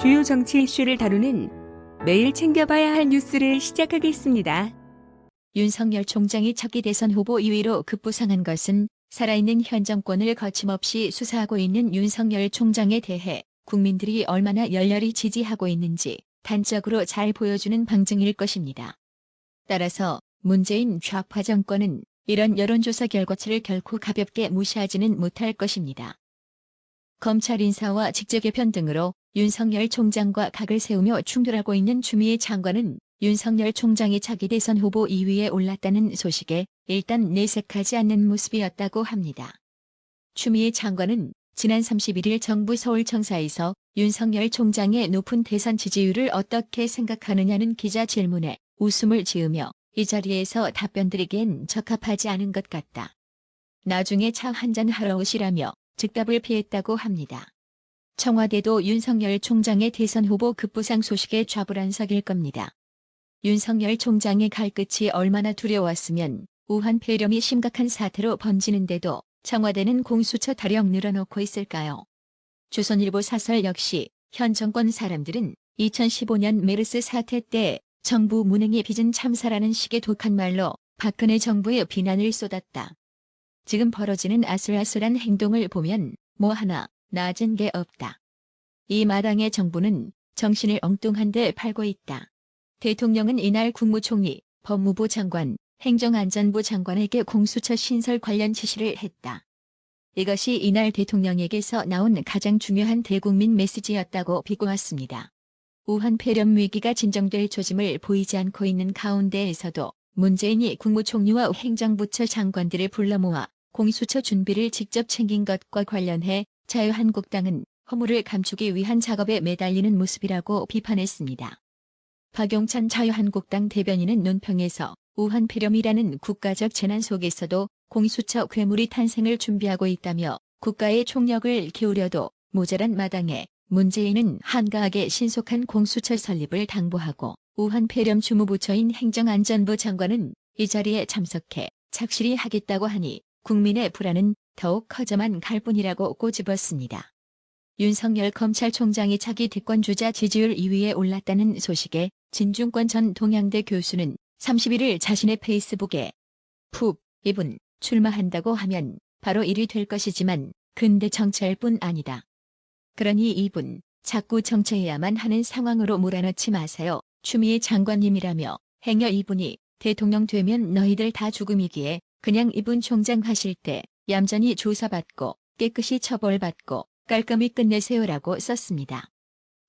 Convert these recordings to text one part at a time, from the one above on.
주요 정치 이슈를 다루는 매일 챙겨봐야 할 뉴스를 시작하겠습니다. 윤석열 총장이 차기 대선 후보 2위로 급부상한 것은 살아있는 현 정권을 거침없이 수사하고 있는 윤석열 총장에 대해 국민들이 얼마나 열렬히 지지하고 있는지 단적으로 잘 보여주는 방증일 것입니다. 따라서 문재인 좌파 정권은 이런 여론조사 결과치를 결코 가볍게 무시하지는 못할 것입니다. 검찰 인사와 직제 개편 등으로 윤석열 총장과 각을 세우며 충돌하고 있는 추미애 장관은 윤석열 총장이 차기 대선 후보 2위에 올랐다는 소식에 일단 내색하지 않는 모습이었다고 합니다. 추미애 장관은 지난 31일 정부 서울청사에서 윤석열 총장의 높은 대선 지지율을 어떻게 생각하느냐는 기자 질문에 웃음을 지으며 이 자리에서 답변드리기엔 적합하지 않은 것 같다. 나중에 차 한잔 하러 오시라며 즉답을 피했다고 합니다. 청와대도 윤석열 총장의 대선 후보 급부상 소식에 좌불안석일 겁니다. 윤석열 총장의 갈 끝이 얼마나 두려웠으면 우한 폐렴이 심각한 사태로 번지는데도 청와대는 공수처 타령 늘어놓고 있을까요? 조선일보 사설 역시 현 정권 사람들은 2015년 메르스 사태 때 정부 무능이 빚은 참사라는 식의 독한 말로 박근혜 정부의 비난을 쏟았다. 지금 벌어지는 아슬아슬한 행동을 보면 뭐 하나 나아진 게 없다. 이 마당의 정부는 정신을 엉뚱한 데 팔고 있다. 대통령은 이날 국무총리, 법무부 장관, 행정안전부 장관에게 공수처 신설 관련 지시를 했다. 이것이 이날 대통령에게서 나온 가장 중요한 대국민 메시지였다고 비꼬았습니다. 우한 폐렴 위기가 진정될 조짐을 보이지 않고 있는 가운데에서도 문재인이 국무총리와 행정부처 장관들을 불러 모아 공수처 준비를 직접 챙긴 것과 관련해 자유한국당은 허물을 감추기 위한 작업에 매달리는 모습이라고 비판했습니다. 박용찬 자유한국당 대변인은 논평에서 우한 폐렴이라는 국가적 재난 속에서도 공수처 괴물이 탄생을 준비하고 있다며 국가의 총력을 기울여도 모자란 마당에 문재인은 한가하게 신속한 공수처 설립을 당부하고 우한 폐렴 주무부처인 행정안전부 장관은 이 자리에 참석해 착실히 하겠다고 하니 국민의 불안은 더욱 커져만 갈 뿐이라고 꼬집었습니다. 윤석열 검찰총장이 차기 대권주자 지지율 2위에 올랐다는 소식에 진중권 전 동양대 교수는 31일 자신의 페이스북에 푹 이분 출마한다고 하면 바로 1위 될 것이지만 근데 정치할 뿐 아니다. 그러니 이분 자꾸 정치해야만 하는 상황으로 몰아넣지 마세요. 추미애 장관님이라며 행여 이분이 대통령 되면 너희들 다 죽음이기에 그냥 이분 총장 하실 때 얌전히 조사받고 깨끗이 처벌받고 깔끔히 끝내세요라고 썼습니다.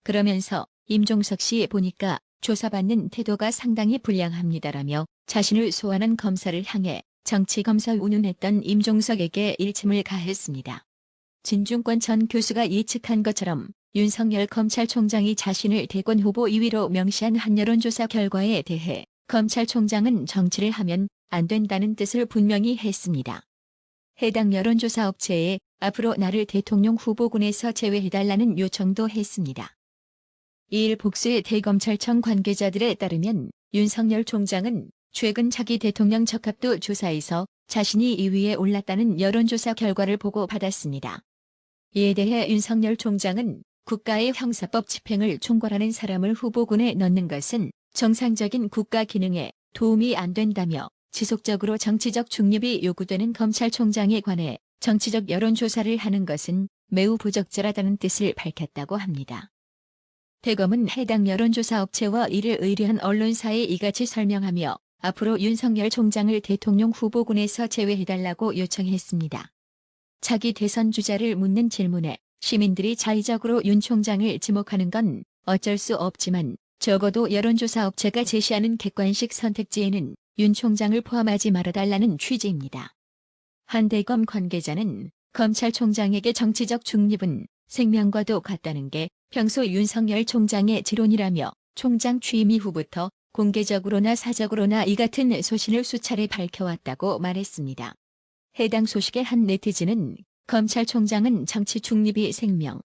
그러면서 임종석 씨 보니까 조사받는 태도가 상당히 불량합니다라며 자신을 소환한 검사를 향해 정치검사 운운했던 임종석에게 일침을 가했습니다. 진중권 전 교수가 예측한 것처럼 윤석열 검찰총장이 자신을 대권 후보 2위로 명시한 한 여론조사 결과에 대해 검찰총장은 정치를 하면 안 된다는 뜻을 분명히 했습니다. 해당 여론조사 업체에 앞으로 나를 대통령 후보군에서 제외해달라는 요청도 했습니다. 이일 복수의 대검찰청 관계자들에 따르면 윤석열 총장은 최근 차기 대통령 적합도 조사에서 자신이 2위에 올랐다는 여론조사 결과를 보고받았습니다. 이에 대해 윤석열 총장은 국가의 형사법 집행을 총괄하는 사람을 후보군에 넣는 것은 정상적인 국가 기능에 도움이 안 된다며 지속적으로 정치적 중립이 요구되는 검찰총장에 관해 정치적 여론조사를 하는 것은 매우 부적절하다는 뜻을 밝혔다고 합니다. 대검은 해당 여론조사 업체와 이를 의뢰한 언론사에 이같이 설명하며 앞으로 윤석열 총장을 대통령 후보군에서 제외해달라고 요청했습니다. 차기 대선 주자를 묻는 질문에 시민들이 자의적으로 윤 총장을 지목하는 건 어쩔 수 없지만 적어도 여론조사 업체가 제시하는 객관식 선택지에는 윤 총장을 포함하지 말아달라는 취지입니다. 한 대검 관계자는 검찰총장에게 정치적 중립은 생명과도 같다는 게 평소 윤석열 총장의 지론이라며 총장 취임 이후부터 공개적으로나 사적으로나 이 같은 소신을 수차례 밝혀왔다고 말했습니다. 해당 소식의 한 네티즌은 검찰총장은 정치 중립이 생명,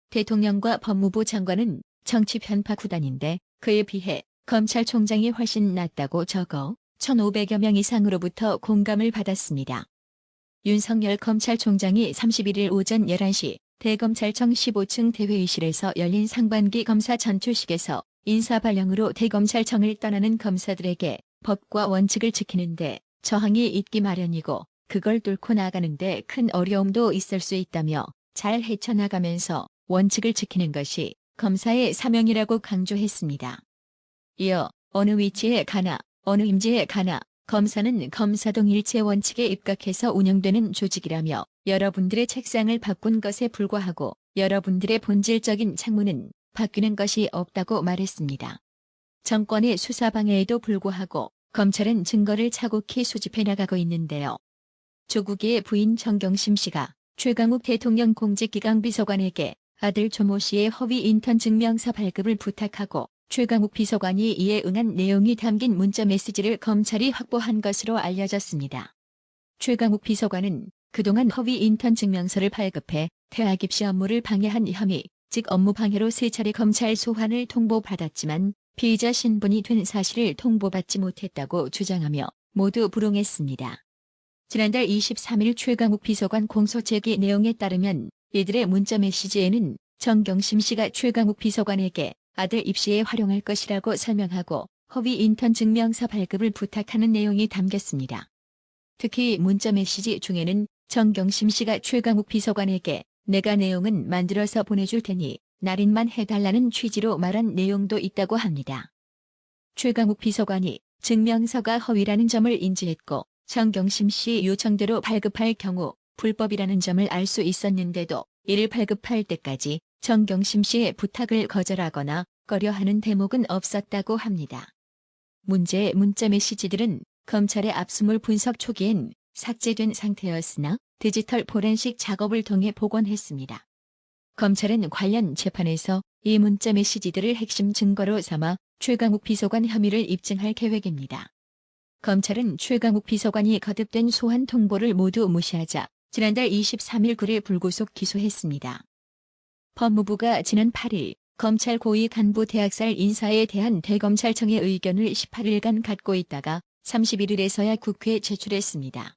대통령과 법무부 장관은 정치 편파 구단인데 그에 비해 검찰총장이 훨씬 낫다고 적어 1,500여 명 이상으로부터 공감을 받았습니다. 윤석열 검찰총장이 31일 오전 11시 대검찰청 15층 대회의실에서 열린 상반기 검사 전출식에서 인사발령으로 대검찰청을 떠나는 검사들에게 법과 원칙을 지키는데 저항이 있기 마련이고 그걸 뚫고 나가는데 큰 어려움도 있을 수 있다며 잘 헤쳐나가면서 원칙을 지키는 것이 검사의 사명이라고 강조했습니다. 이어 어느 위치에 가나 어느 임지에 가나 검사는 검사동 일체 원칙에 입각해서 운영되는 조직이라며 여러분들의 책상을 바꾼 것에 불과하고 여러분들의 본질적인 책무는 바뀌는 것이 없다고 말했습니다. 정권의 수사 방해에도 불구하고 검찰은 증거를 차곡히 수집해 나가고 있는데요. 조국의 부인 정경심 씨가 최강욱 대통령 공직기강 비서관에게 아들 조모 씨의 허위 인턴 증명서 발급을 부탁하고 최강욱 비서관이 이에 응한 내용이 담긴 문자 메시지를 검찰이 확보한 것으로 알려졌습니다. 최강욱 비서관은 그동안 허위 인턴 증명서를 발급해 대학 입시 업무를 방해한 혐의, 즉 업무 방해로 3차례 검찰 소환을 통보받았지만 피의자 신분이 된 사실을 통보받지 못했다고 주장하며 모두 불응했습니다. 지난달 23일 최강욱 비서관 공소 제기 내용에 따르면 이들의 문자 메시지에는 정경심 씨가 최강욱 비서관에게 아들 입시에 활용할 것이라고 설명하고 허위 인턴 증명서 발급을 부탁하는 내용이 담겼습니다. 특히 문자 메시지 중에는 정경심 씨가 최강욱 비서관에게 내가 내용은 만들어서 보내줄 테니 날인만 해달라는 취지로 말한 내용도 있다고 합니다. 최강욱 비서관이 증명서가 허위라는 점을 인지했고 정경심 씨 요청대로 발급할 경우 불법이라는 점을 알 수 있었는데도 이를 발급할 때까지 정경심 씨의 부탁을 거절하거나 꺼려하는 대목은 없었다고 합니다. 문제의 문자 메시지들은 검찰의 압수물 분석 초기엔 삭제된 상태였으나 디지털 포렌식 작업을 통해 복원했습니다. 검찰은 관련 재판에서 이 문자 메시지들을 핵심 증거로 삼아 최강욱 비서관 혐의를 입증할 계획입니다. 검찰은 최강욱 비서관이 거듭된 소환 통보를 모두 무시하자 지난달 23일 그를 불구속 기소했습니다. 법무부가 지난 8일 검찰 고위 간부 대학살 인사에 대한 대검찰청의 의견을 18일간 갖고 있다가 31일에서야 국회에 제출했습니다.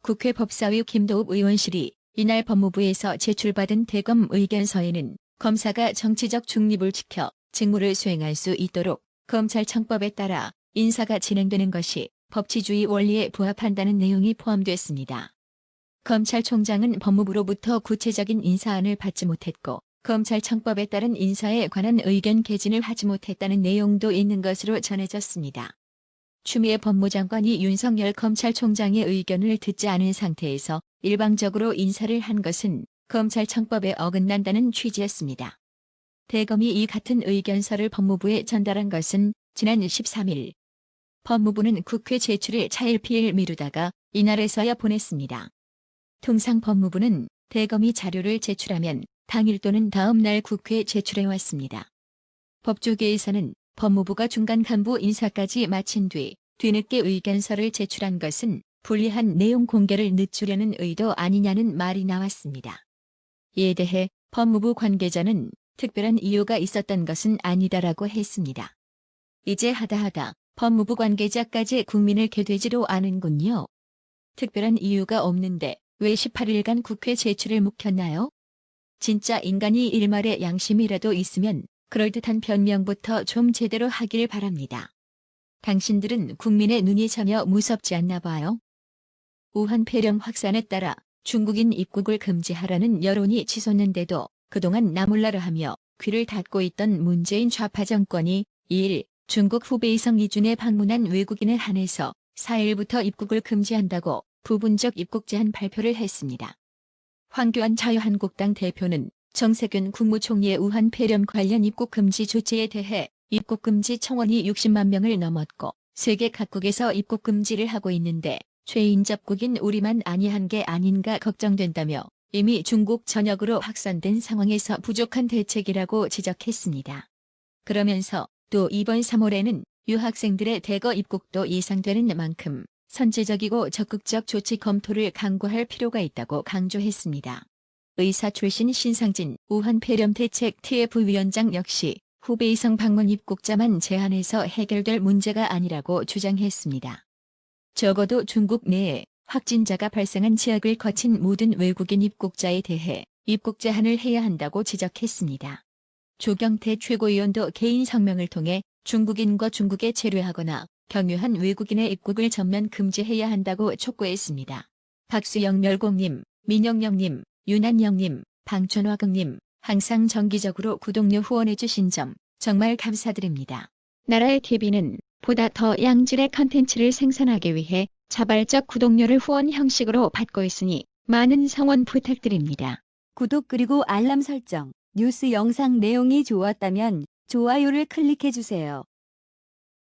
국회 법사위 김도읍 의원실이 이날 법무부에서 제출받은 대검 의견서에는 검사가 정치적 중립을 지켜 직무를 수행할 수 있도록 검찰청법에 따라 인사가 진행되는 것이 법치주의 원리에 부합한다는 내용이 포함됐습니다. 검찰총장은 법무부로부터 구체적인 인사안을 받지 못했고 검찰청법에 따른 인사에 관한 의견 개진을 하지 못했다는 내용도 있는 것으로 전해졌습니다. 추미애 법무장관이 윤석열 검찰총장의 의견을 듣지 않은 상태에서 일방적으로 인사를 한 것은 검찰청법에 어긋난다는 취지였습니다. 대검이 이 같은 의견서를 법무부에 전달한 것은 지난 13일. 법무부는 국회 제출을 차일피일 미루다가 이날에서야 보냈습니다. 통상 법무부는 대검이 자료를 제출하면 당일 또는 다음 날 국회에 제출해왔습니다. 법조계에서는 법무부가 중간 간부 인사까지 마친 뒤 뒤늦게 의견서를 제출한 것은 불리한 내용 공개를 늦추려는 의도 아니냐는 말이 나왔습니다. 이에 대해 법무부 관계자는 특별한 이유가 있었던 것은 아니다라고 했습니다. 이제 하다하다 법무부 관계자까지 국민을 개되지로 않은군요. 특별한 이유가 없는데 왜 18일간 국회 제출을 묵혔나요? 진짜 인간이 일말의 양심이라도 있으면 그럴듯한 변명부터 좀 제대로 하길 바랍니다. 당신들은 국민의 눈이 전혀 무섭지 않나 봐요. 우한 폐렴 확산에 따라 중국인 입국을 금지하라는 여론이 치솟는데도 그동안 나몰라라 하며 귀를 닫고 있던 문재인 좌파 정권이 2일 중국 후베이성 이준에 방문한 외국인에 한해서 4일부터 입국을 금지한다고 부분적 입국 제한 발표를 했습니다. 황교안 자유한국당 대표는 정세균 국무총리의 우한 폐렴 관련 입국 금지 조치에 대해 입국 금지 청원이 60만 명을 넘었고 세계 각국에서 입국 금지를 하고 있는데 최인접국인 우리만 아니한 게 아닌가 걱정된다며 이미 중국 전역으로 확산된 상황에서 부족한 대책이라고 지적했습니다. 그러면서 또 이번 3월에는 유학생들의 대거 입국도 예상되는 만큼 선제적이고 적극적 조치 검토를 강구할 필요가 있다고 강조했습니다. 의사 출신 신상진 우한 폐렴 대책 TF위원장 역시 후베이성 방문 입국자만 제한해서 해결될 문제가 아니라고 주장했습니다. 적어도 중국 내에 확진자가 발생한 지역을 거친 모든 외국인 입국자에 대해 입국 제한을 해야 한다고 지적했습니다. 조경태 최고위원도 개인 성명을 통해 중국인과 중국에 체류하거나 경유한 외국인의 입국을 전면 금지해야 한다고 촉구했습니다. 박수영 멸공님, 민영영님, 윤한영님, 방촌화극님, 항상 정기적으로 구독료 후원해주신 점 정말 감사드립니다. 나라의 TV는 보다 더 양질의 컨텐츠를 생산하기 위해 자발적 구독료를 후원 형식으로 받고 있으니 많은 성원 부탁드립니다. 구독 그리고 알람 설정, 뉴스 영상 내용이 좋았다면 좋아요를 클릭해주세요.